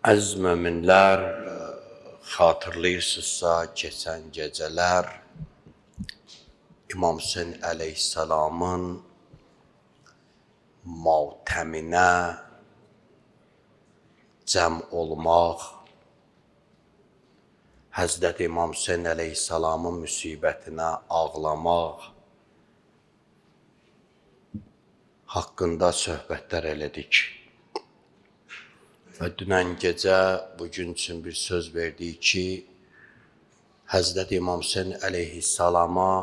Əziz möminlər, xatırlayırsınızsa keçən gecələr İmam Hüseyn əleyhissalamın matəminə cəm olmaq, Həzrəti İmam Hüseyn əleyhissalamın müsibətinə ağlamaq haqqında söhbətlər elədik. Və dünən gecə bugün üçün bir söz verdik ki, Həzrəti İmam Hüseyn əleyhissalama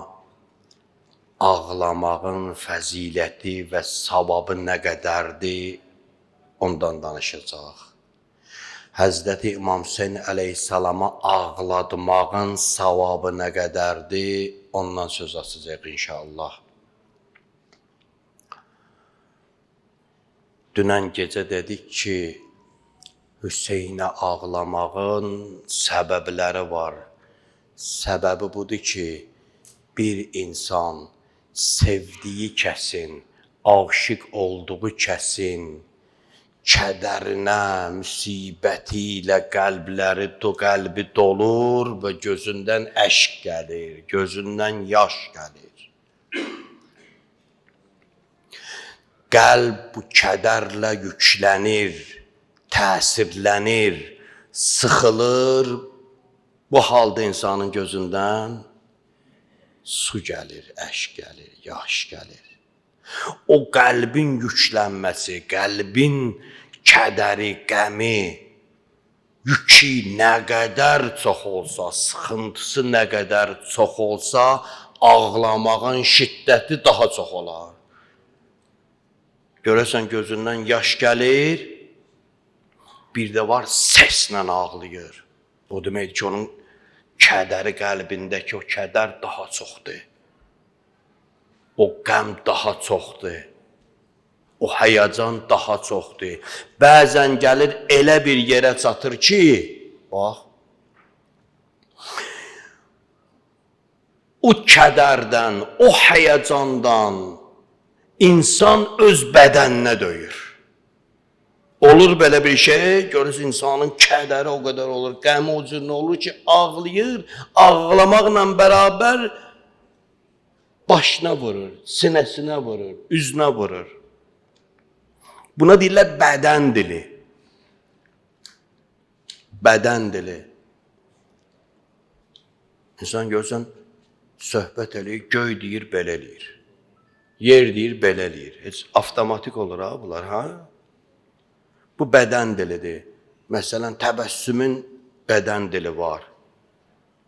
ağlamağın fəziləti və savabı nə qədərdir, ondan danışacaq. Həzrəti İmam Hüseyn əleyhissalama ağladmağın savabı nə qədərdir, ondan söz açacaq inşallah. Dünən gecə dedik ki, Hüseynə ağlamağın səbəbləri var. Səbəbi budur ki, bir insan sevdiyi kəsin, aşiq olduğu kəsin kədərinə, müsibəti ilə qəlbi dolur və gözündən əşq gəlir, gözündən yaş gəlir. Qəlb bu kədərlə yüklənir, təsirlənir, sıxılır, bu halda insanın gözündən su gəlir, əşq gəlir, yaş gəlir. O qəlbin yüklənməsi, qəlbin kədəri, qəmi, yükü nə qədər çox olsa, sıxıntısı nə qədər çox olsa, ağlamağın şiddəti daha çox olar. Görəsən gözündən yaş gəlir, bir də var səslə ağlayır. O deməkdir ki, onun kədəri qəlbindəki o kədər daha çoxdur. O qəm daha çoxdur. O həyəcan daha çoxdur. Bəzən gəlir elə bir yerə çatır ki, bax, o kədərdən, o həyəcandan insan öz bədəninə döyür. Olur belə bir şey, görürsün insanın kədəri o qədər olur, qəmi o cür olur ki, ağlayır, ağlamaqla bərabər başına vurur, sinəsinə vurur, üzünə vurur. Buna deyirlər bədən dili. Bədən dili. İnsan görsən, söhbət eləyir, göy deyir, belə eləyir. Yer deyir, belə eləyir. Heç avtomatik olur ha bunlar, ha? Bu bədən dilidir. Məsələn, təbəssümün bədən dili var.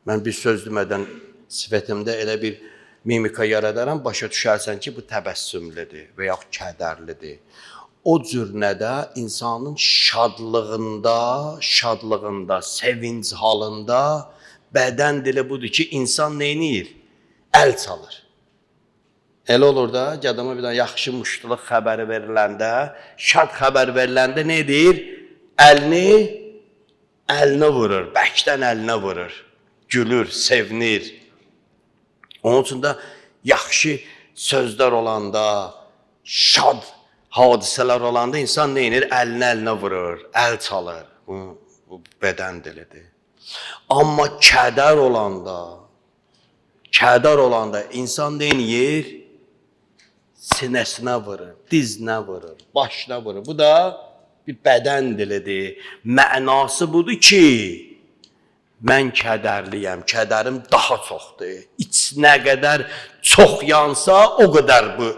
Mən bir söz demədən sifətimdə elə bir mimika yaradaram, başa düşərsən ki, bu təbəssümlidir və yaxud kədərlidir. O cür nədə insanın şadlığında, sevinc halında bədən dili budur ki, insan neynir? Əl çalır. Elə olur da, adama bir yaxşı muştuluq xəbəri veriləndə, şad xəbər veriləndə nə edir? Əlini vurur, bəkdən əlinə vurur, gülür, sevinir. Onun üçün də yaxşı sözlər olanda, şad hadisələr olanda insan nə edir? Əlinə vurur, əl çalır. Bu bədən dilidir. Amma kədər olanda insan nə edir? Sinəsinə vurur, dizinə vurur, başına vurur. Bu da bir bədən dilidir. Mənası budur ki, mən kədərliyəm, kədərim daha çoxdur. İçinə qədər çox yansa, o qədər bu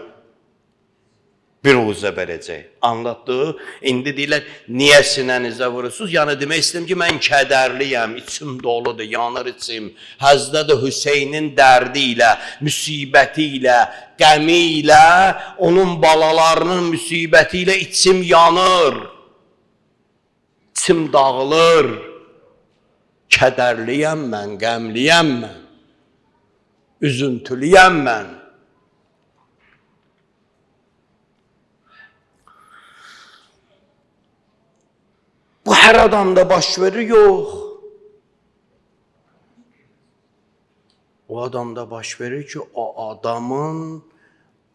biruzə verəcək. Anlatdı? İndi deyirlər, niyə sinənizə vurursunuz? Yəni demək istəyirəm ki, mən kədərliyəm, içim doludur, yanır içim. Həzrəti Hüseynin dərdi ilə, müsibəti ilə, qəmi ilə, onun balalarının müsibəti ilə içim yanır. İçim dağılır. Kədərliyəm mən, qəmliyəm mən. Üzüntülüyəm mən. Bu hər adamda baş verir, yox. O adamda baş verir ki, o adamın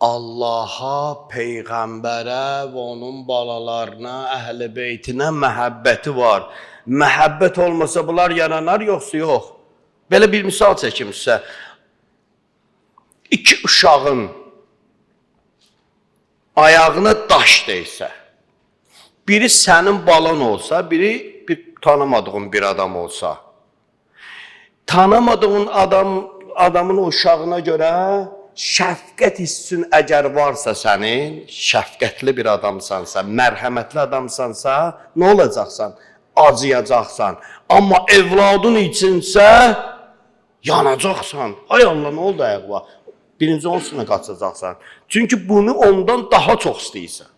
Allaha, Peyğəmbərə və onun balalarına, əhl-i beytinə məhəbbəti var. Məhəbbət olmasa bunlar yaranar, yoxsa yox. Belə bir misal çəkim sizə. İki uşağın ayağına daş deysə, biri sənin balan olsa, biri bir tanımadığın bir adam olsa, tanımadığın adamın o uşağına görə şəfqət hissin əgər varsa sənin, şəfqətli bir adamsansa, mərhəmətli adamsansa, nə olacaqsan? Acıyacaqsan. Amma evladın içinsə, yanacaqsan. Ay Allah, nə oldu ayaqla? Birinci onsuna qaçacaqsan. Çünki bunu ondan daha çox istəyirsən.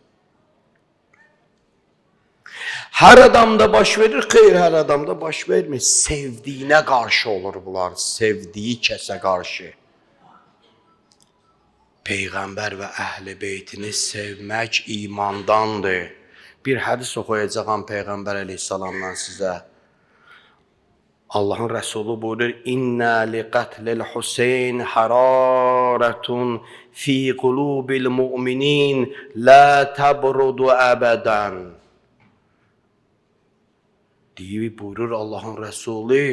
Hər adamda baş verir, xeyr, hər adamda baş vermir. Sevdiyinə qarşı olur bunlar, sevdiyi kəsə qarşı. Peyğəmbər və əhl-i beytini sevmək imandandır. Bir hədis oxuyacağam Peyğəmbər əleyhissalamdan sizə. Allahın Rəsulu buyurur, İnnə liqətlil Hüseyn hərarətun fi qulubil mu'minin la təbrudu əbədən. Deyib buyurur Allahın Rəsulu,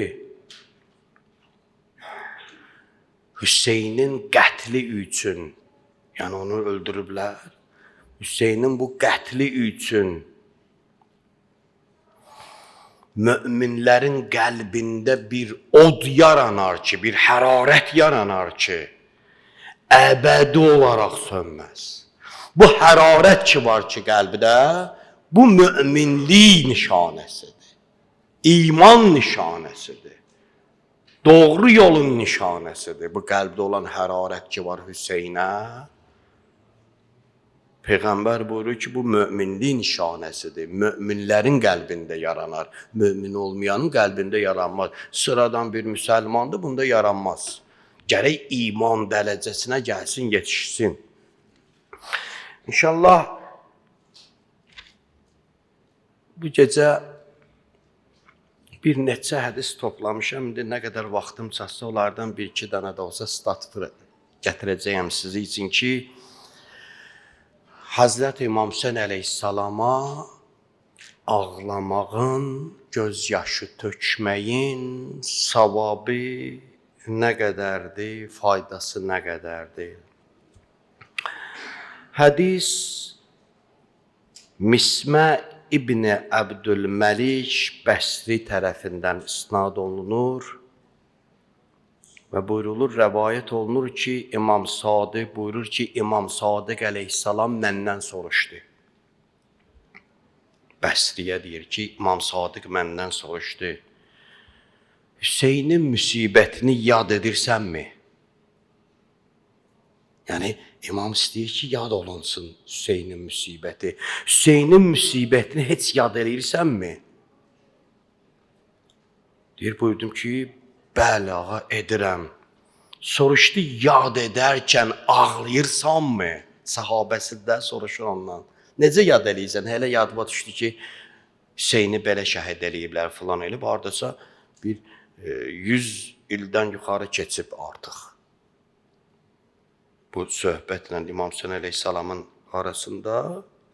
Hüseynin qətli üçün, yəni onu öldürüblər, Hüseynin bu qətli üçün möminlərin qəlbində bir od yaranar ki, bir hərarət yaranar ki, əbədi olaraq sönməz. Bu hərarət ki var ki qəlbdə, bu möminlik nişanəsidir, iman nişanəsidir. Doğru yolun nişanəsidir. Bu qəlbdə olan hərarət ki var Hüseynə. Peyğəmbər buyurur ki, bu möminlik nişanəsidir. Möminlərin qəlbində yaranar. Mömin olmayanın qəlbində yaranmaz. Sıradan bir müsəlmandır, bunda yaranmaz. Gərək iman dərəcəsinə gəlsin, yetişsin. İnşallah bu gecə bir neçə hədis toplamışam. İndi nə qədər vaxtım çatsa, onlardan bir-iki dənə də olsa statfır gətirəcəyəm sizi üçün ki, Hazreti İmam Hüseyn əleyhissalama ağlamağın, gözyaşı tökməyin savabı nə qədərdir, faydası nə qədərdir. Hədis Mismə İbn-i Əbdülməlik Bəsri tərəfindən isnad olunur və buyurulur, rəvayət olunur ki, İmam Sadiq buyurur ki, İmam Sadiq əleyhissalam məndən soruşdu. Bəsriyə deyir ki, İmam Sadiq məndən soruşdu. Hüseynin müsibətini yad edirsənmi? Yəni, İmam istəyir ki, yad olunsun Hüseynin müsibəti. Hüseynin müsibətini heç yad edirsənmi? Deyir, buyurdum ki, bəli, ağa, edirəm. Soruşdu, yad edərkən ağlayırsanmı? Səhabəsi də soruşur ondan. Necə yad eləyirsən? Hələ yadıma düşdü ki, Hüseyni belə şəhid eləyiblər, filan eləyib. Haradasa bir 100 ildən yuxarı keçib artıq. Bu söhbətlə İmam Hüseyn əleyhissalamın arasında,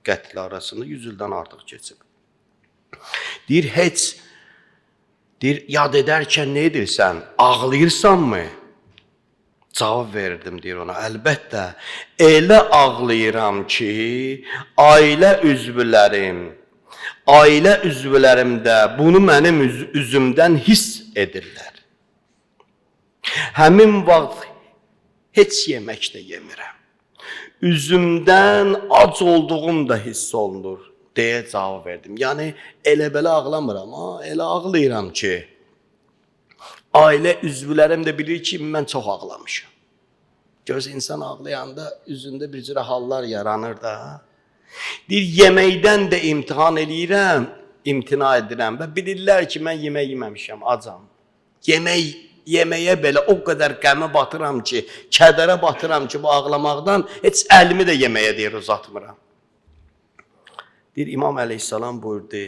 qətli arasında 100 ildən artıq keçib. Deyir, heç, deyir, yad edərkən nə edirsən? Ağlayırsanmı? Cavab verirdim, deyir ona. Əlbəttə, elə ağlayıram ki, ailə üzvlərimdə bunu mənim üzümdən hiss edirlər. Həmin vaxt heç yemək də yemirəm. Üzümdən ac olduğum da hiss olunur, deyə cavab verdim. Yəni, elə-belə ağlamıram, elə ağlayıram ki, ailə üzvlərim də bilir ki, mən çox ağlamışam. Göz insan ağlayanda üzündə bir cürə hallar yaranır da. Deyir, yeməkdən də imtina edirəm və bilirlər ki, mən yemək yeməmişəm, acam. Yeməyə belə o qədər qəmə batıram ki, kədərə batıram ki, bu ağlamaqdan heç əlimi də yeməyə deyir, uzatmıram. Deyir, İmam əleyhissalam buyurdu,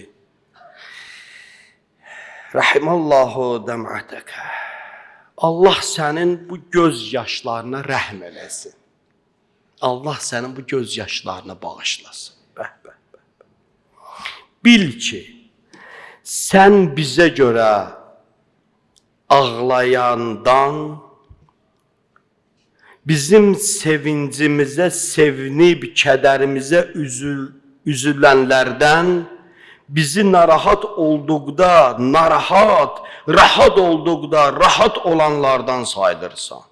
Rahimallahu dəm'ətəkə. Allah sənin bu göz yaşlarına rəhm eləsin. Allah sənin bu göz yaşlarını bağışlasın. Bəh, bəh, bəh. Bil ki, sən bizə görə ağlayandan, bizim sevincimizə sevinib, kədərimizə üzülənlərdən, bizi narahat olduqda narahat, rahat olduqda rahat olanlardan sayılırsan.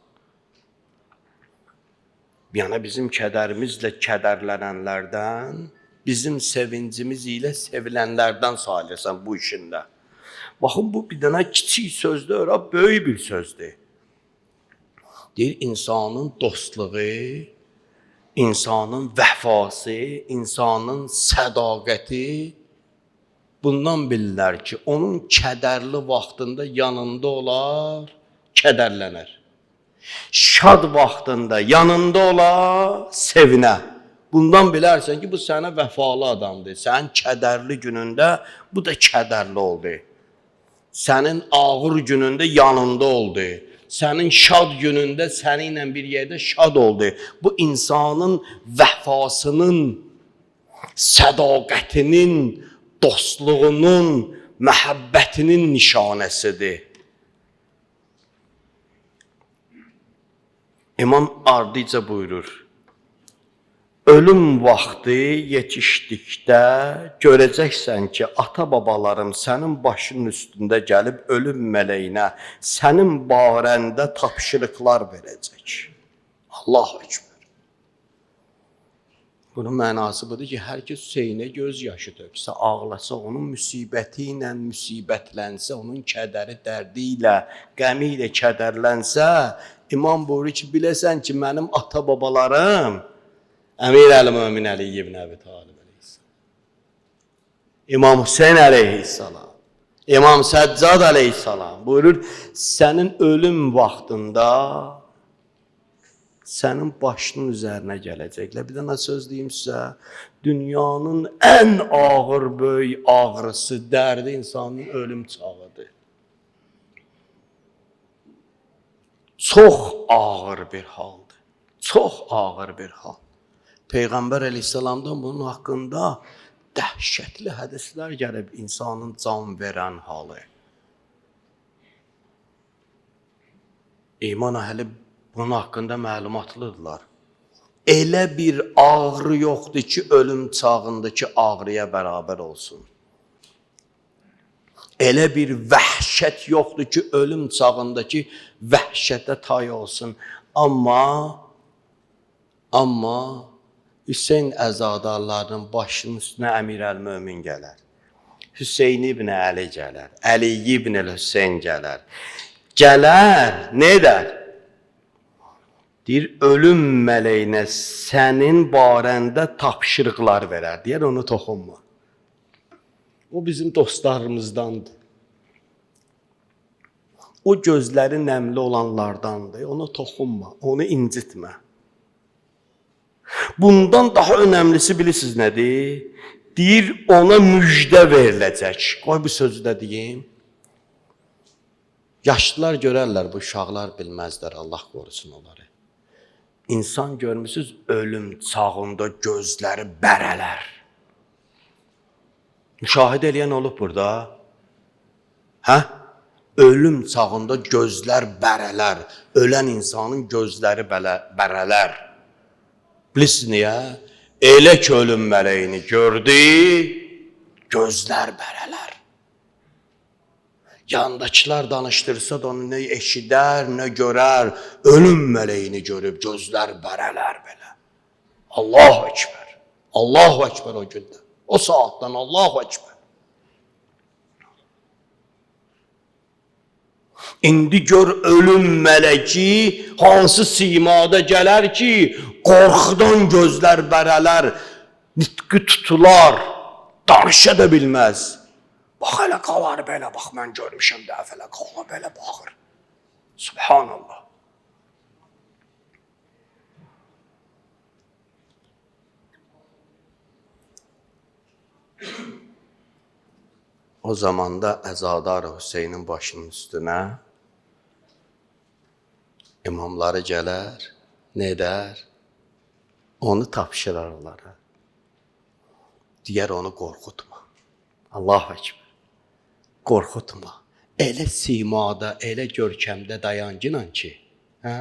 Yəni bizim kədərimizlə kədərlənənlərdən, bizim sevincimiz ilə sevilənlərdən sayılırsan bu işində. Baxın, bu bir dənə kiçik sözdür, böyük bir sözdür. Deyir, insanın dostluğu, insanın vəfası, insanın sədaqəti, bundan bilirlər ki, onun kədərli vaxtında yanında olar, kədərlənər. Şad vaxtında yanında olar, sevinə. Bundan bilərsən ki, bu sənə vəfalı adamdır. Sənin kədərli günündə bu da kədərli oldu. Sənin ağır günündə yanında oldu. Sənin şad günündə səninlə bir yerdə şad oldu. Bu insanın vəfasının, sədaqətinin, dostluğunun, məhəbbətinin nişanəsidir. İmam ardıca buyurur, ölüm vaxtı yetişdikdə görəcəksən ki, ata-babalarım sənin başının üstündə gəlib ölüm mələyinə sənin barəndə tapşırıqlar verəcək. Allahu Ekber. Bunun mənası budur ki, hər kəs Hüseynə göz yaşı töksə, ağlasa, onun müsibəti ilə müsibətlənsə, onun kədəri, dərdi ilə, qəmi ilə kədərlənsə, İmam buyurur ki, biləsən ki, mənim ata-babalarım Əmir-əl-Mömin Əli ibn Əbi Talib əleyhissalam, İmam Hüseyn əleyhissalam, İmam Səccad əleyhissalam buyurur, sənin ölüm vaxtında sənin başının üzərinə gələcəklər. Bir dənə söz deyim sizə, dünyanın ən ağır, böyük ağrısı, dərdi insanın ölüm çağıdır. Çox ağır bir haldır. Çox ağır bir hal. Peyğəmbər əleyhissalamdan bunun haqqında dəhşətli hədislər gəlib insanın can verən halı. İman əhli bunun haqqında məlumatlıdırlar. Elə bir ağrı yoxdur ki, ölüm çağındakı ağrıya bərabər olsun. Elə bir vəhşət yoxdur ki, ölüm çağındakı vəhşətə tay olsun. Amma Hüseyn əzadarlarının başının üstünə Əmir-əl-Mömin gələr. Hüseyn ibn Əli gələr. Əli ibn Hüseyn gələr. Gələr, nə edər? Deyir, ölüm mələyinə sənin barəndə tapşırıqlar verər. Deyər, onu toxunma. O bizim dostlarımızdandır. O gözləri nəmli olanlardandır. Ona toxunma, onu incitmə. Bundan daha önəmlisi bilirsiniz nədir? Deyir, ona müjdə veriləcək. Qoy bu sözü də deyim. Yaşlılar görərlər, bu uşaqlar bilməzlər, Allah qorusun onları. İnsan görmüsünüz, ölüm çağında gözləri bərələr. Müşahidə eləyən olub burada. Hə? Ölüm çağında gözlər bərələr. Ölən insanın gözləri bərələr. Bilirsiniz niyə? Elə ki ölüm mələyini gördü, gözlər bərələr. Yandakılar danışdırsa da onu nə eşidər, nə görər, ölüm mələyini görüb gözlər bərələr belə. Allahu Ekber, Allahu Ekber o gündə. O saatdan Allahu Ekber. İndi gör ölüm mələki hansı simada gələr ki, qorxudan gözlər bərələr, nitqi tutular, danışa da bilməz. Bax, hələ qalar belə, bax, mən görmüşəm dəfələ, qala belə baxır. Subhanallah. O zamanda əzadar Hüseynin başının üstünə imamları gələr, nə edər? onu tapşırar onlara. Deyər onu qorxutma. Allahu Ekber. Qorxutma. Elə simada, elə görkəmdə dayancınan ki, hə?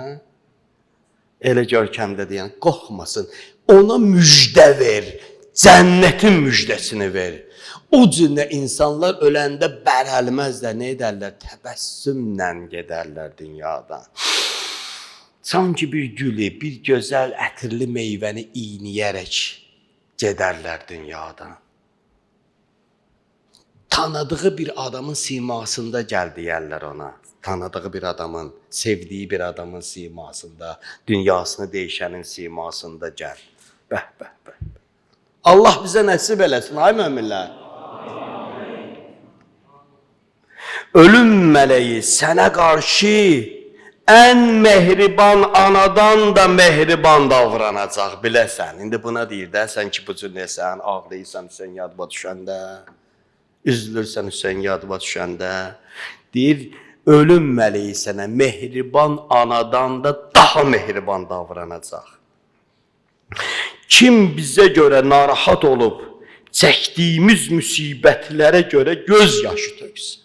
Elə görkəmdə deyən, qorxmasın. Ona müjdə ver. Cənnətin müjdəsini ver. O cürlə insanlar öləndə bərəlməzlər. Nə edərlər? Təbəssümlə gedərlər dünyadan. Sanki bir gülü, bir gözəl ətirli meyvəni iyniyərək gedərlər dünyadan. Tanıdığı bir adamın simasında gəl deyərlər ona. Tanıdığı bir adamın, sevdiyi bir adamın simasında, dünyasını dəyişənin simasında gəl. Bəh, bəh, bəh. Allah bizə nəsib eləsin, ay möminlər. Ölüm mələyi sənə qarşı ən mehriban anadan da mehriban davranacaq, biləsən. İndi buna deyir də, sən ki bu cür nəsən, ağlayırsan sən yadıma düşəndə, üzülürsən sən yadıma düşəndə, deyir, ölüm mələyi sənə mehriban anadan da daha mehriban davranacaq. Kim bizə görə narahat olub, çəkdiyimiz müsibətlərə görə göz yaşı töksün.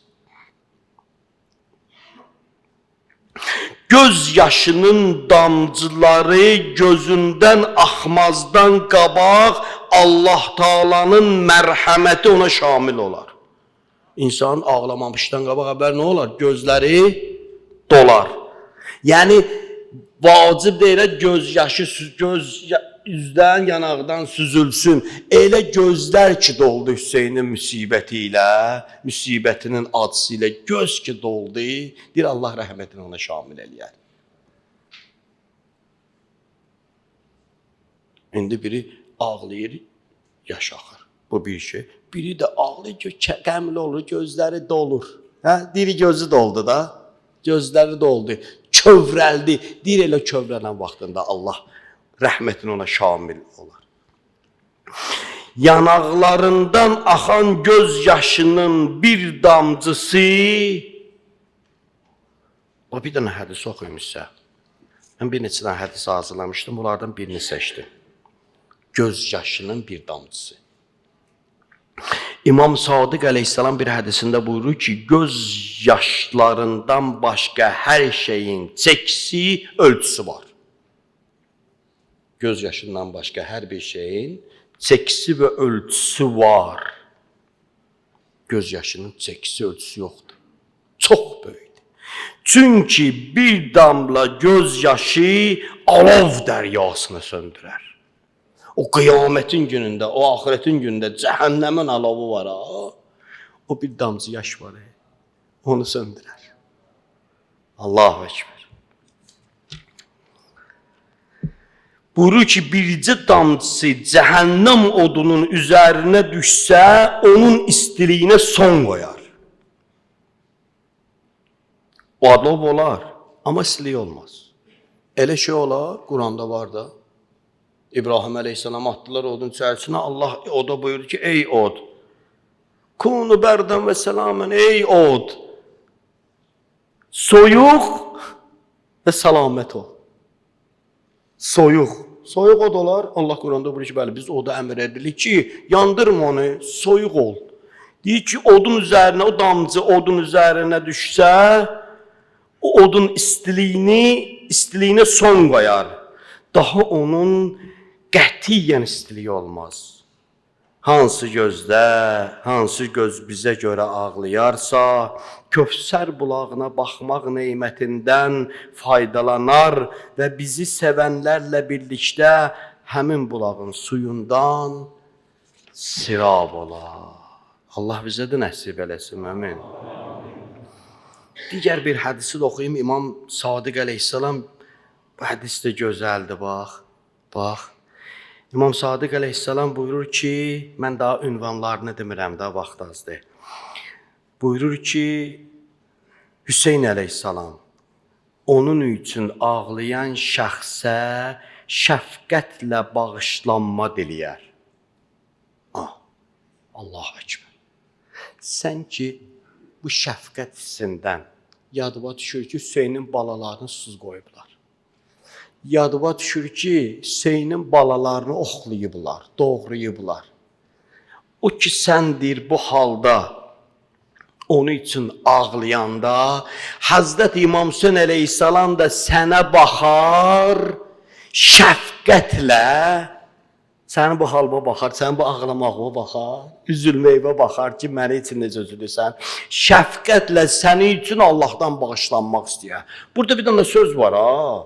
Göz yaşının damcıları gözündən axmazdan qabaq Allah Taala'nın mərhəməti ona şamil olar. İnsanın ağlamamışdan qabaq əvvəl nə olar? Gözləri dolar. Yəni vacib deyil göz yaşı üzdən, yanaqdan süzülsün. Elə gözlər ki doldu Hüseynin müsibəti ilə, müsibətinin acısı ilə göz ki doldu, deyir Allah rəhmətini ona şamil eləyər. İndi biri ağlayır, yaş axır. Bu bir şey. Biri də ağlayır, qəmli olur, gözləri dolur. Hə? Diri gözü doldu da, gözləri doldu, kövrəldi. Deyir elə kövrələn vaxtında Allah rəhmətin ona şamil olar. Yanaqlarından axan göz yaşının bir damcısı, o bir dənə hədis oxuyum sizə. Mən bir neçə dənə hədis hazırlamışdım, bunlardan birini seçdim. Göz yaşının bir damcısı. İmam Sadiq əleyhissalam bir hədisində buyurur ki, göz yaşlarından başqa hər şeyin çəkisi, ölçüsü var. Göz yaşından başqa hər bir şeyin çəkisi və ölçüsü var. Göz yaşının çəkisi, ölçüsü yoxdur. Çox böyükdür. Çünki bir damla göz yaşı alov dəryasını söndürər. O qiyamətin günündə, o axirətin günündə cəhənnəmin alovu var ha. O bir damcı yaş var. Onu söndürər. Allahu Ekber. Buyurur ki, bircə damcısı cəhənnəm odunun üzərinə düşsə, onun istiliyinə son qoyar. O alov olar, amma istilik olmaz. Elə şey olar, Quranda var da. İbrahim əleyhissalam atdılar odun içərisinə. Allah oda buyurur ki, ey od, kunu bərdən və səlamən, ey od, soyuq və salamət ol. Soyuq. Soyuq od olar. Allah Quranda buyurur ki, bəli, biz oda əmr edirik ki, yandırma onu, soyuq ol. Deyir ki, odun üzərinə, o damcı odun üzərinə düşsə, o odun istiliyinə son qoyar. Daha onun qətiyyən istiliyi olmaz. Hansı göz bizə görə ağlayarsa, Kövsər bulağına baxmaq nemətindən faydalanar və bizi sevənlərlə birlikdə həmin bulağın suyundan sirab olar. Allah bizə də nəsib eləsin, əmin. Digər bir hədisi də oxuyayım. İmam Sadiq əleyhissalam, bu hədis də gözəldir, bax. İmam Sadiq əleyhissalam buyurur ki, mən daha ünvanlarını demirəm, daha vaxt azdır. Buyurur ki, Hüseyn əleyhissalam onun üçün ağlayan şəxsə şəfqətlə bağışlanma diləyər. Allahu Ekber. Sən ki, bu şəfqət hissindən yadıma düşür ki, Hüseynin balalarını susuz qoyublar. yadıma düşür ki, Hüseynin balalarını oxlayıblar, doğrayıblar. O ki səndir bu halda, onun üçün ağlayanda, Hazreti İmam Hüseyin əleyhissalam da sənə baxar, şəfqətlə, sənin bu halına baxar, sənin bu ağlamağına baxar, üzülməyivə baxar ki, məni üçün necə üzülürsən, şəfqətlə sənin üçün Allahdan bağışlanmaq istəyər. Burada bir dənə söz var ha.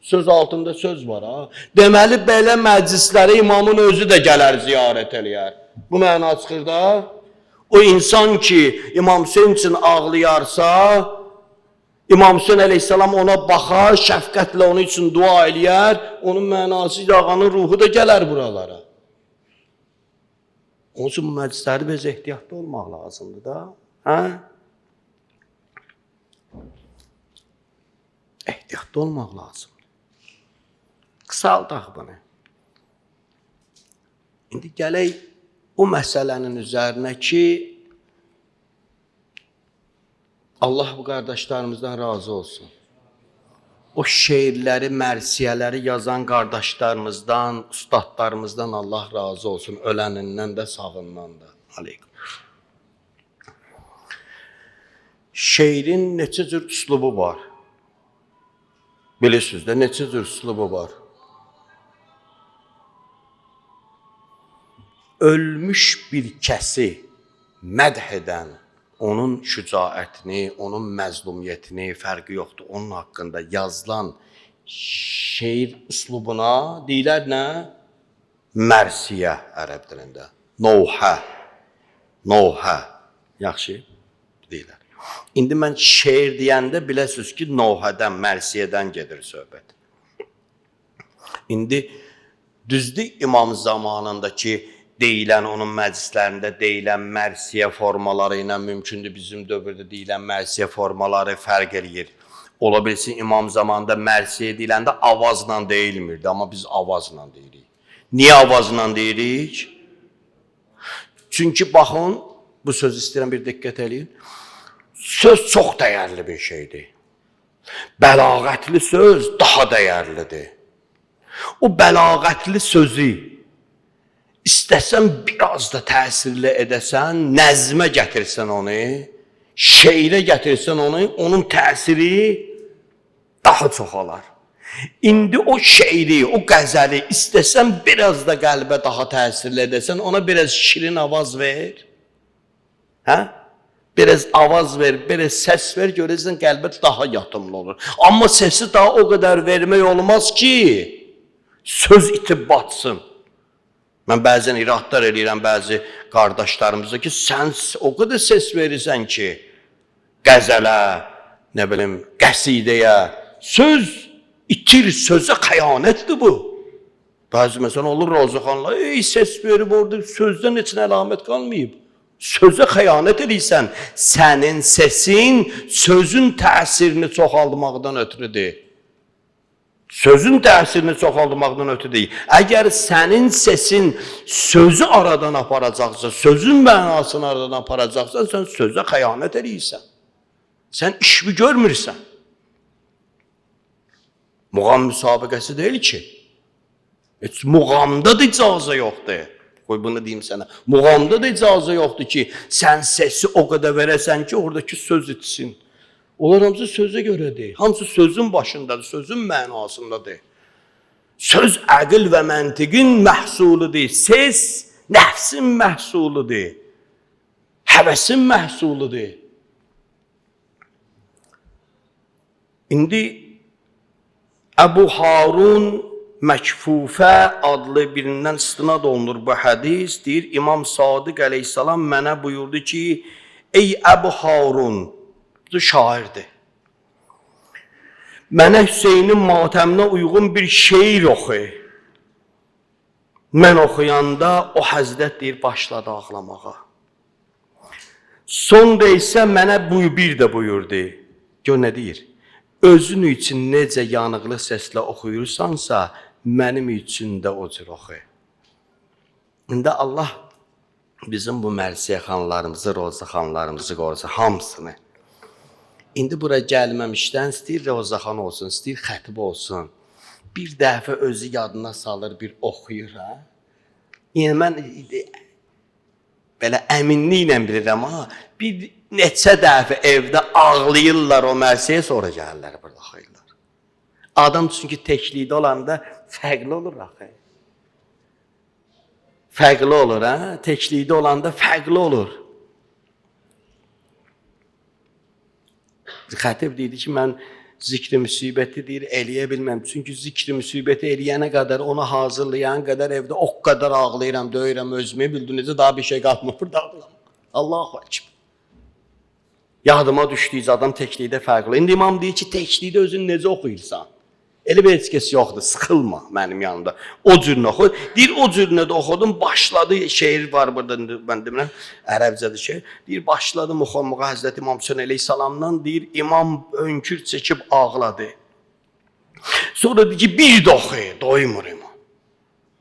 Söz altında söz var ha. Deməli, belə məclislərə imamın özü də gələr ziyarət eləyər. Bu məna çıxır da. O insan ki, İmam Hüseyin üçün ağlayarsa, İmam Hüseyin əleyhissalam ona baxar, şəfqətlə onun üçün dua eləyər, onun mənası ağanın ruhu da gələr buralara. Onun üçün bu məclisləri biz ehtiyatlı olmaq lazımdır da. Hə? Ehtiyatlı olmaq lazımdır. Qısaldaq bunu. İndi gələk o məsələnin üzərinə ki, Allah bu qardaşlarımızdan razı olsun. O şeirləri, mərsiyələri yazan qardaşlarımızdan, ustadlarımızdan Allah razı olsun. Ölənindən də, sağından da. Aleyküm. Şeirin neçə cür üslubu var? Bilirsiniz də, neçə cür üslubu var? Ölmüş bir kəsi mədh edən, onun şücaətini, onun məzlumiyyətini, fərqi yoxdur. Onun haqqında yazılan şeir üslubuna deyilər nə? Mərsiyə ərəb dilində. Novhə. Novhə. Yaxşı deyilər. İndi mən şeir deyəndə biləsiniz ki, novhədən, mərsiyədən gedir söhbət. İndi düzdür İmam zamanındakı deyilən, onun məclislərində deyilən mərsiyə formaları ilə mümkündür bizim dövrdə deyilən mərsiyə formaları fərq eləyir. Ola bilsin İmam zamanında mərsiyə deyiləndə avazla deyilmirdi, amma biz avazla deyirik. Niyə avazla deyirik? Çünki baxın, bu söz istəyirəm bir diqqət eləyin. Söz çox dəyərli bir şeydir. Bəlağətli söz daha dəyərlidir. O bəlağətli sözü İstəsən biraz da təsirli edəsən, nəzmə gətirsən onu, şeirə gətirsən onu, onun təsiri daha çox olar. İndi o şeiri, o qəzəli istəsən biraz da qəlbə daha təsirli edəsən, ona biraz şirin avaz ver. Hə? Biraz avaz ver, biraz səs ver, görəcəksən qəlbə daha yatımlı olur. Amma səsi daha o qədər vermək olmaz ki, söz itib batsın. Mən bəzən iradlar eləyirəm bəzi qardaşlarımıza ki, sən o qədər ses verirsən ki, qəzələ, nə bilim, qəsidəyə, söz itir, sözə xəyanətdir bu. Bəzi məsələn olur Rozaxanla, ses verib orada sözdən heç nə əlamət qalmayıb. Sözə xəyanət edirsən, sənin sesin sözün təsirini çoxaldmaqdan ötürüdür. Sözün təsirini çoxaldmaqdan ötürü deyil. Əgər sənin sesin sözü aradan aparacaqsa, sözün mənasını aradan aparacaqsa, sən sözə xəyanət edirsən. Sən işmi görmürsən. Muğam müsabiqəsi deyil ki. Heç muğamda da icazə yoxdur. Qoy bunu deyim sənə. Muğamda da icazə yoxdur ki, sən sesi o qədər verəsən ki, oradakı söz itsin. Onlar hamısı sözə görədir. Hamısı sözün başındadır, sözün mənasındadır. Söz əql və məntiqin məhsuludur. Ses nəfsin məhsuludur. Həvəsin məhsuludur. İndi Əbu Harun Məkfufə adlı birindən istinad olunur bu hədis. Deyir, İmam Sadiq əleyhissalam mənə buyurdu ki, ey Əbu Harun, bu şairdir. Mənə Hüseynin matəminə uyğun bir şeir oxu. Mən oxuyanda o həzrət deyir, başladı ağlamağa. Sonra isə mənə bir də buyurdu. Gör nə deyir? Özün üçün necə yanıqlı səslə oxuyursansa, mənim üçün də o cür oxu. İndi Allah bizim bu mərsiyə xanlarımızı, Roza xanlarımızı qorusun, hamısını. İndi bura gəlməmişdən istəyir Roza xan olsun, istəyir xətib olsun. bir dəfə özü yadına salır, bir oxuyur, ha? Yəni mən belə əminliklə bilirəm, ha, bir neçə dəfə evdə ağlayırlar o mərsəyə, sonra gəlirlər burada xeyirlər. Adam çünki təklikdə olanda fərqli olur axı. Fərqli olur, ha? Təklikdə olanda fərqli olur. Xətib deyir ki, mən zikri müsibəti deyir, eləyə bilməm. Çünki zikri müsibəti eləyənə qədər, onu hazırlayan qədər evdə o qədər ağlayıram, döyürəm özümü, bildiyinizdə daha bir şey qalmır burada ağlam. Allahu Ekber. Yadıma düşdüyüz adam təklikdə fərqli. İndi imam deyir ki, təklikdə özün necə oxuyursan? Elə bir heç kəs yoxdur, sıxılma mənim yanımda. O cürünə oxu. Deyir, o cürünə də oxudum, başladı, şeir var burada, mən demirəm, ərəbcədir şeir. Deyir, başladım oxumağa Həzrəti İmam Hüseyin əleyhissalamdan, deyir, imam hönkür çəkib ağladı. Sonra deyir ki, bir də oxu, doymur imam.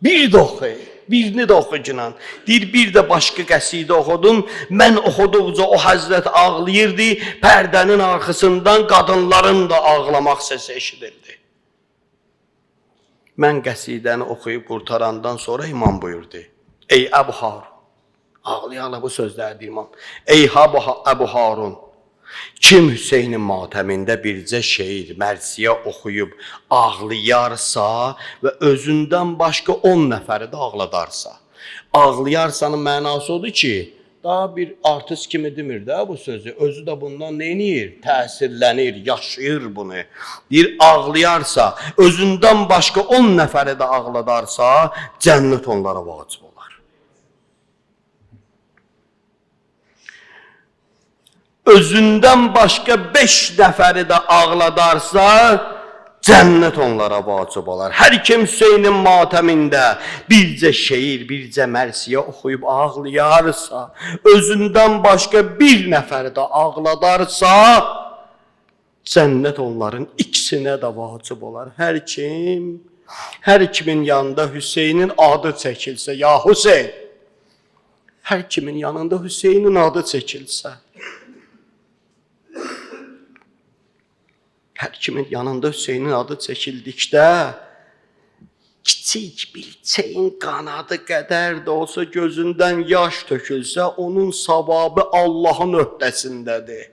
Bir də oxu, birini də oxucunan. Deyir, bir də başqa qəsidə oxudum, mən oxuduqca o Həzrət ağlayırdı, pərdənin arxasından qadınların da ağlamaq səsi eşidildi. Mən qəsidəni oxuyub qurtarandan sonra imam buyurdu. Ey Əbu Harun, ağlayarlar bu sözlərdir imam. Ey Əbu Harun, kim Hüseynin matəmində bircə şeir, mərsiyə oxuyub ağlayarsa və özündən başqa 10 nəfəri də ağladarsa. Ağlayarsanın mənası odur ki, daha bir artist kimi demir də bu sözü. Özü də bundan neynir? Təsirlənir, yaşayır bunu. Deyir, ağlayarsa, özündən başqa 10 nəfəri də ağladarsa, cənnət onlara vacib olar. Özündən başqa 5 nəfəri də ağladarsa, cənnət onlara vacib olar. Hər kim Hüseynin matəmində bircə şeir, bircə mərsiyə oxuyub ağlayarsa, özündən başqa bir nəfəri də ağladarsa, cənnət onların ikisinə də vacib olar. Hər kimin yanında Hüseynin adı çəkilsə, ya Hüseyn, hər kimin yanında Hüseynin adı çəkilsə, hər kimin yanında Hüseynin adı çəkildikdə, kiçik bir çəyin qanadı qədər də olsa gözündən yaş tökülsə, onun savabı Allahın öhdəsindədir.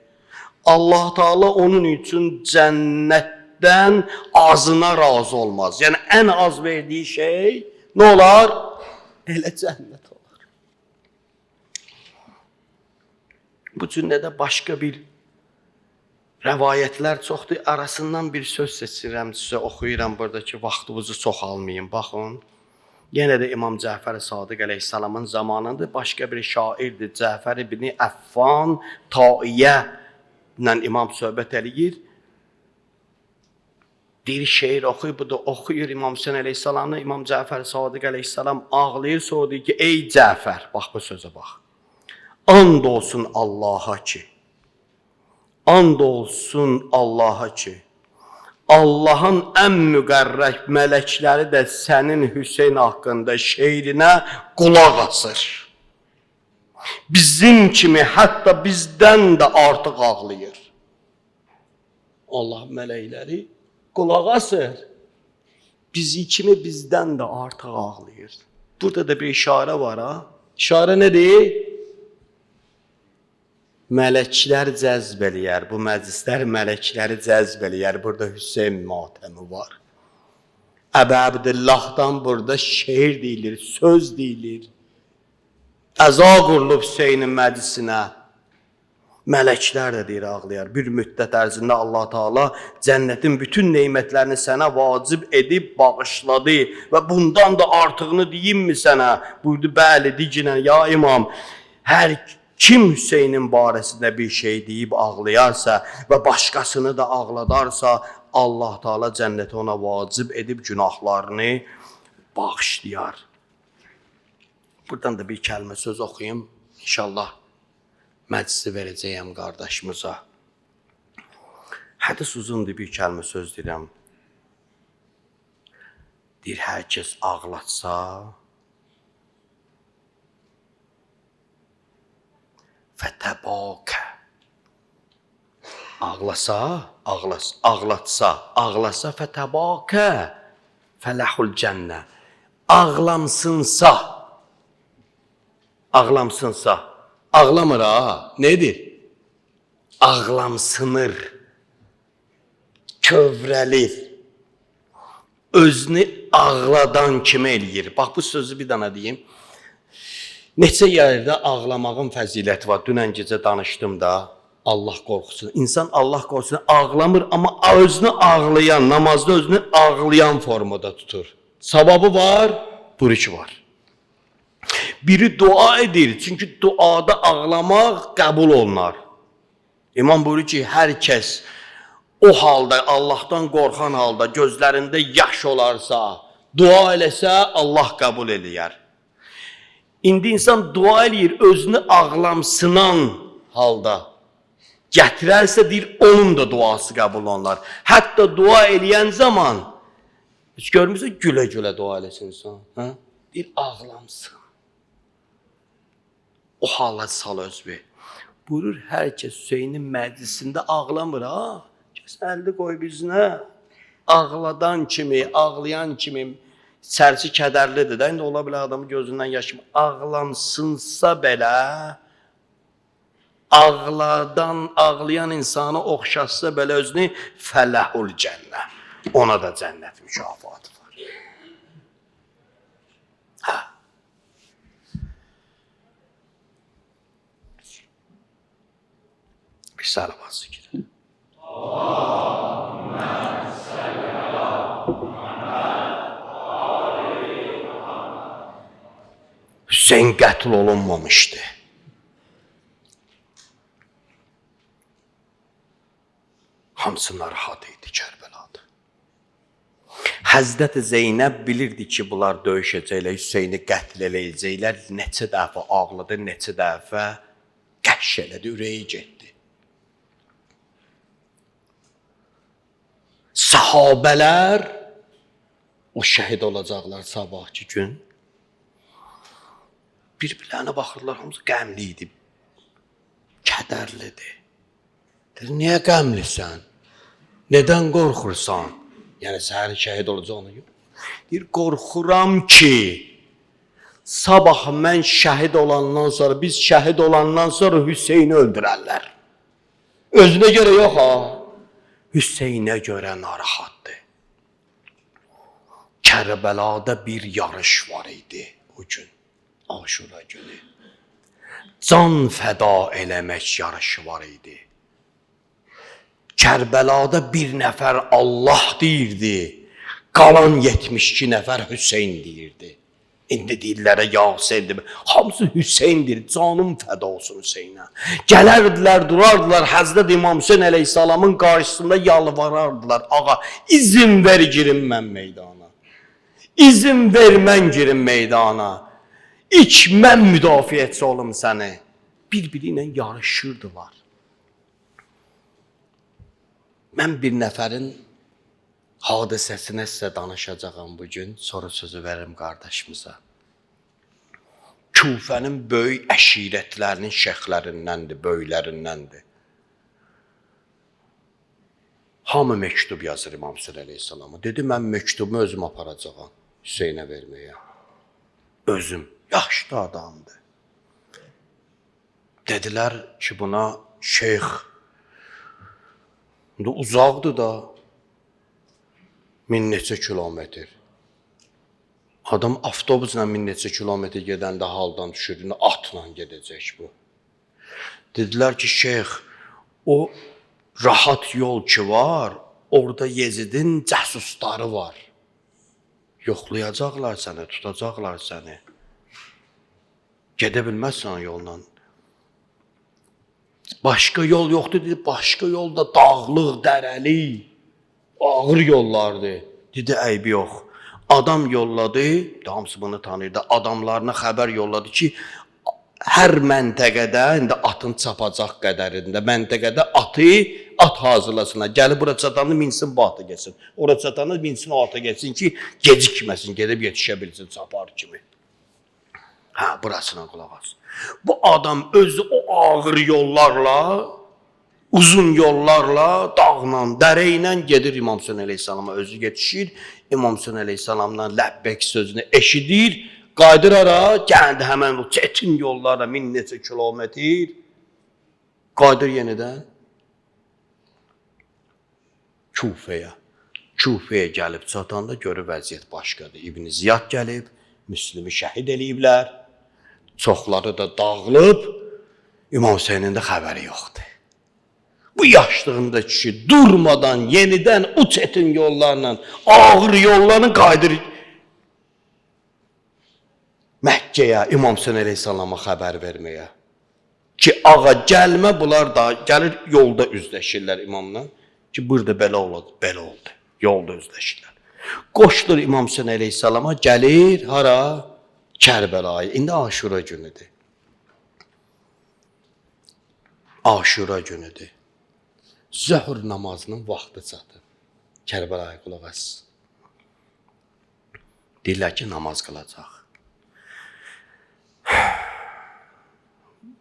Allah Teala onun üçün cənnətdən azına razı olmaz. Yəni, ən az verdiyi şey nə olar? Elə cənnət olar. Bu cümlədə başqa bir rəvayətlər çoxdur. Arasından bir söz seçirəm, sizə oxuyuram burada ki, vaxtınızı çox almayın. Baxın, yenə də İmam Cəfər Sadiq əleyhissalamın zamanında başqa bir şairdir. Cəfər ibn Əffan Taiyə ilə imam söhbət eləyir. Bir şeir oxuyur, bu da oxuyur İmam Hüseyin əleyhissalamla. İmam Cəfər Sadiq əleyhissalam ağlayır, sonra deyir ki, ey Cəfər, bax bu sözə bax. And olsun Allaha ki, and olsun Allaha ki, Allahın ən müqərrəb mələkləri də sənin Hüseyin haqqında şeirinə qulaq asır. Bizim kimi, hətta bizdən də artıq ağlayır. Allah mələkləri qulaq asır. Bizi kimi bizdən də artıq ağlayır. Burada da bir işarə var, ha? İşarə nədir? Mələklər cəzb eləyər, bu məclislər mələkləri cəzb eləyər. Burada Hüseyin matəmi var. Əbu Abdullah'dan burada şeir deyilir, söz deyilir. Əza qurulub Hüseynin məclisinə. Mələklər də deyir, ağlayar. Bir müddət ərzində Allah Teala cənnətin bütün neymətlərini sənə vacib edib bağışladı və bundan da artığını deyim mi sənə? Buyurdu, bəli, deyinə, ya imam, hər kim Hüseynin barəsində bir şey deyib ağlayarsa və başqasını da ağladarsa, Allah Teala cənnəti ona vacib edib günahlarını bağışlayar. Buradan da bir kəlmə söz oxuyum. İnşallah məclisi verəcəyəm qardaşımıza. Hədis uzundur, bir kəlmə söz deyirəm. Deyir, hər kəs ağlatsa, fətəbəkə. Ağlatsa fətəbəkə. Fələhul cənnə. Ağlamsınsa, ağlamır ha, nedir? Ağlamsınır, kövrəlir, özünü ağladan kimi eləyir. Bax, bu sözü bir dana deyim. Neçə yerdə ağlamağın fəziləti var. Dünən gecə danışdım da, Allah qorxusu. İnsan Allah qorxusuna ağlamır, amma özünü ağlayan, namazda özünü ağlayan formada tutur. Sababı var, buruç var. Biri dua edir, çünki duada ağlamaq qəbul olunar. İmam buyurur ki, hər kəs o halda, Allahdan qorxan halda, gözlərində yaş olarsa, dua eləsə, Allah qəbul eləyər. İndi insan dua eləyir, özünü ağlamsınan halda gətirərsə, deyir, onun da duası qəbul olunar. Hətta dua eləyən zaman, hiç görmürsə, gülə-gülə dua eləsin insan. Deyir, ağlamsın. O hala sal özbü. Buyurur, hər kəs Hüseynin məclisində ağlamır, ha? Kəs əlini qoy bizə. Ağladan kimi, ağlayan kimi, sərsi kədərlidir də, indi ola bilər adamı gözündən yaşım. Ağlamsınsa belə, ağlayan insanı oxşatsa belə özünü fələhul cənnə. Ona da cənnət mükafatı var. Hə. Bir salavat zikri. Hüseyin qətl olunmamışdı. Hamısı narahat idi Kərbəlada. Həzrət Zeynəb bilirdi ki, bunlar döyüşəcəklər, Hüseyini qətl eləyəcəklər. Neçə dəfə ağladı, neçə dəfə qəş elədi, ürəyi getdi. Sahabələr o şəhid olacaqlar sabahki gün. Bir-birlərinə baxırlar, hamısı qəmli idi, kədərlidir. Dedi, niyə qəmlisən? Nədən qorxursan? Yəni, səhər şəhid olacağını yox. Deyir, qorxuram ki, sabah mən şəhid olandan sonra, biz şəhid olandan sonra Hüseyni öldürərlər. Özünə görə yox ha, Hüseynə görə narahatdır. Kərbəlada bir yarış var idi o gün. Aşura günü. Can fəda eləmək yarışı var idi. Kərbəlada bir nəfər Allah deyirdi, qalan 72 nəfər Hüseyn deyirdi. İndi deyirlərə Yasindir, hamısı Hüseyndir, canım fəda olsun Hüseynə. Gələrdilər, durardılar, Həzrət İmam Hüseyn əleyhissalamın qarşısında yalvarardılar. Ağa, izin ver girim mən meydana. İzin ver mən girim meydana. İlk mən müdafiəçi olum səni. Bir-biri ilə yarışırdılar. Mən bir nəfərin hadisəsinə sizə danışacağım bugün. Sonra sözü verim qardaşımıza. Küfənin böyük əşirətlərinin şeyxlərindəndir, böyüklərindəndir. Hamı məktub yazır İmam Hüseyn əleyhissalama. Dedi, mən məktubumu özüm aparacağım Hüseynə verməyə. Özüm. Yaşlı adamdır. Dedilər ki, buna şeyx, uzaqdır da, 1000 neçə kilometr. Adam avtobusla 1000 neçə kilometr gedəndə haldan düşür, atla gedəcək bu. Dedilər ki, şeyx, o rahat yol ki var, orada Yezidin cəsusları var. Yoxlayacaqlar səni, tutacaqlar səni. Gedə bilməzsən yolla. Başqa yol yoxdur, dedi, başqa yol da dağlıq, dərəli, ağır yollardır. Dedi, əybi yox. Adam yolladı, hamısı bunu tanıyırdı, adamlarına xəbər yolladı ki, hər məntəqədə, indi atın çapacaq qədərində, məntəqədə at hazırlasınlar. Gəlib bura çatanı minsin, bu atı geçsin. Ora çatanı minsin, o atı geçsin ki, gecikməsin, gedib yetişə bilsin çapar kimi. Hə, burasına qulaq as. Bu adam özü o ağır yollarla uzun yollarla, dağla, dərə ilə gedir İmam Hüseyin əleyhissalama özü yetişir. İmam Hüseyin əleyhissalamdan ləbbək sözünü eşidir. Qayıdır ara, gəldi həmən o çətin yollarla 1000 neçə kilometr. Qayıdır yenidən Kufəyə. Kufəyə gəlib çatanda görür vəziyyət başqadır. İbn Ziyad gəlib, Müslümü şəhid eləyiblər. Çoxları da dağılıb, İmam Hüseynin də xəbəri yoxdur. Bu yaşlığında kişi durmadan yenidən o çətin yollarla, ağır yollarla qayıdır Məkkəyə, İmam Hüseyin əleyhissalama xəbər verməyə. Ki, ağa gəlmə, bunlar da gəlir yolda üzləşirlər imamla. Ki, burada belə oldu, belə oldu. Yolda üzləşirlər. Qoşulur İmam Hüseyin əleyhissalama, gəlir, hara? Kərbəlaya. İndi Aşura günüdür. Aşura günüdür. Zöhr namazının vaxtı çatır. Kərbəlaya qulaq as. Deyirlər ki, namaz qılacaq.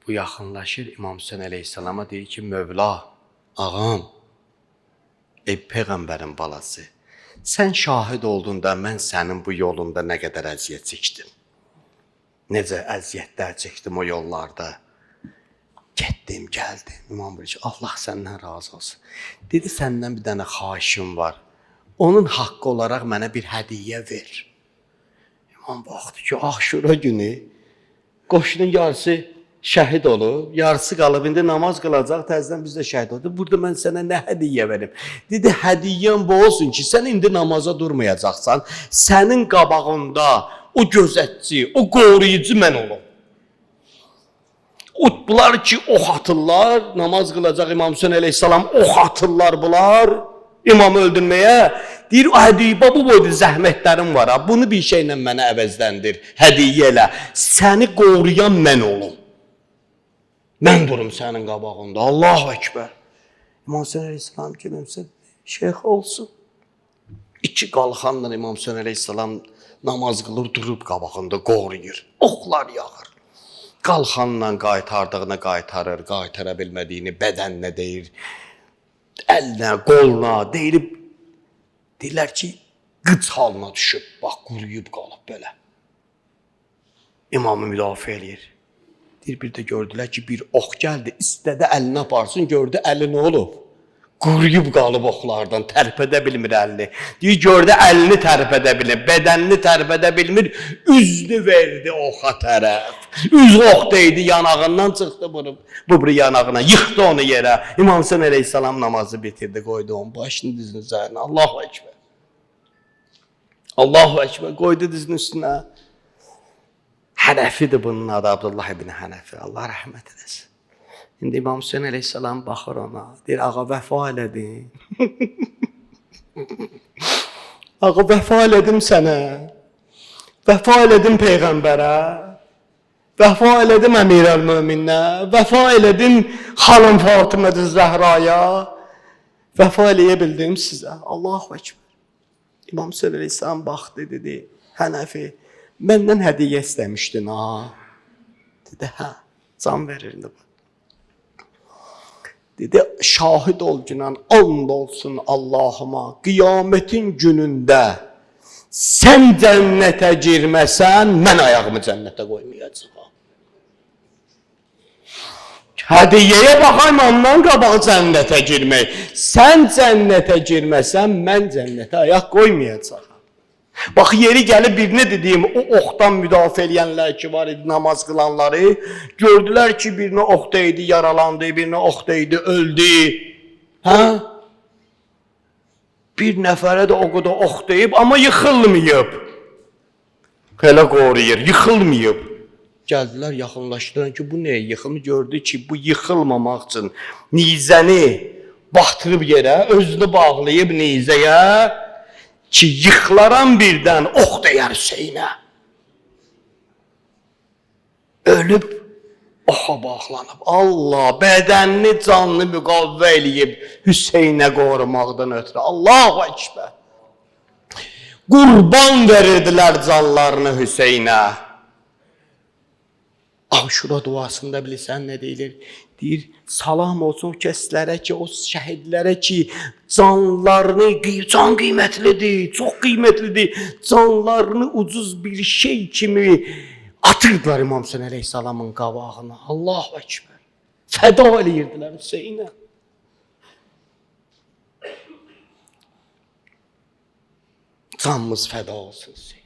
Bu yaxınlaşır İmam Hüseyin əleyhissalama deyir ki, Mövla, ağam, ey Peyğəmbərin balası, sən şahid oldun da mən sənin bu yolunda nə qədər əziyyət çəkdim. Necə əziyyətlər çəkdim o yollarda. Getdim, gəldim. İmam buyurur ki, Allah səndən razı olsun. Dedi, səndən bir dənə xahişim var. Onun haqqı olaraq mənə bir hədiyyə ver. İmam baxdı ki, Aşura günü qoşunun yarısı şəhid olur, yarısı qalıb, indi namaz qılacaq, təzədən biz də şəhid oldu. Burada mən sənə nə hədiyyə verim? Dedi, hədiyyən bu olsun ki, sən indi namaza durmayacaqsan, sənin qabağında o gözətçi, o qoruyucu mən olum. Bunlar ki, ox atırlar, namaz qılacaq İmam Hüseyin əleyhissalam, ox atırlar bunlar, imamı öldürməyə. Deyir, o hədiyyə, bu boyda zəhmətlərim var, bunu bir şeylə mənə əvəzləndir, hədiyyə elə. Səni qoruyan mən olum. Mən durum sənin qabağında, Allahu Ekber. İmam Hüseyin əleyhissalam kimimsə, şeyx olsun. İki qalxanla İmam Hüseyin əleyhissalam namaz qılır, durub qabağında qoruyur. Oxlar yağır. Qalxanla qaytardığını qaytarır, qaytara bilmədiyini bədəninə deyir, əlinə, qoluna deyilib, deyirlər ki, qıc halına düşüb, bax, quruyub qalıb belə. İmamı müdafiə eləyir. Deyir, bir də gördülər ki, bir ox gəldi, istədi əlini aparsın, gördü əli nə olub? Quruyub qalıb oxlardan, tərpədə bilmir əlini. Deyir, gördü əlini tərpədə bilmir, bədənini tərpədə bilmir, üzünü verdi oxa tərəf. Üz ox deydi, yanağından çıxdı bu yanağına, yıxdı onu yerə. İmam Hüseyin əleyhissalam namazı bitirdi, qoydu onun başını dizinin üzərinə. Allahu Ekber. Allahu Ekber, qoydu dizinin üstünə. Hənəfidir bunun adı, Abdullah ibn Hənəfi. Allah rəhmət edəsin. İndi İmam Hüseyin əleyhissalam baxır ona. Deyir, ağa vəfa elədin. Ağa vəfa elədim sənə. Vəfa elədim Peyğəmbərə. Vəfa elədim Əmirəl-Möminə. Vəfa elədim xalım Fatımədir Zəhraya. Vəfa eləyə bildim sizə. Allahu Ekber. İmam Hüseyin əleyhissalam baxdı, dedi, Hənəfi, məndən hədiyyə istəmişdin, ha? Dedi, hə, can verirdi bu. Dedi, şahid ol günən, and olsun Allahıma, qiyamətin günündə sən cənnətə girməsən, mən ayağımı cənnətə qoymayacağam. Hədiyyəyə baxayım, ondan qabaq cənnətə girmək. Sən cənnətə girməsən, mən cənnətə ayaq qoymayacağam. Bax, yeri gəlib birini dediyim, o oxdan müdafiə eləyənlər ki var idi, namaz qılanları, gördülər ki, birinə ox deydi, yaralandı, birinə ox deydi, öldü. Hə? Bir nəfərə də o qədər ox deyib, amma yıxılmayıb. Elə qoruyur, yıxılmayıb. Gəldilər, yaxınlaşdılar ki, bu nəyə yıxılmı? Gördü ki, bu yıxılmamaq üçün nizəni batırıb yerə, özünü bağlayıb nizəyə, ki, yıxılaran birdən ox deyər Hüseynə. Ölüb, oxa bağlanıb. Allah bədənini, canını müqavvə eləyib Hüseynə qorumaqdan ötürü. Allahu Ekber. Qurban verirdilər canlarını Hüseynə. Aşura duasında bilirsən nə deyilir? Deyir, salam olsun o kəslərə ki, o şəhidlərə ki, canlarını, can qiymətlidir, çox qiymətlidir, canlarını ucuz bir şey kimi atırdılar İmam Hüseyin əleyhissalamın qabağına. Allahu Ekber. Fəda eləyirdilər Hüseynə. Canımız fəda olsun Hüseyin.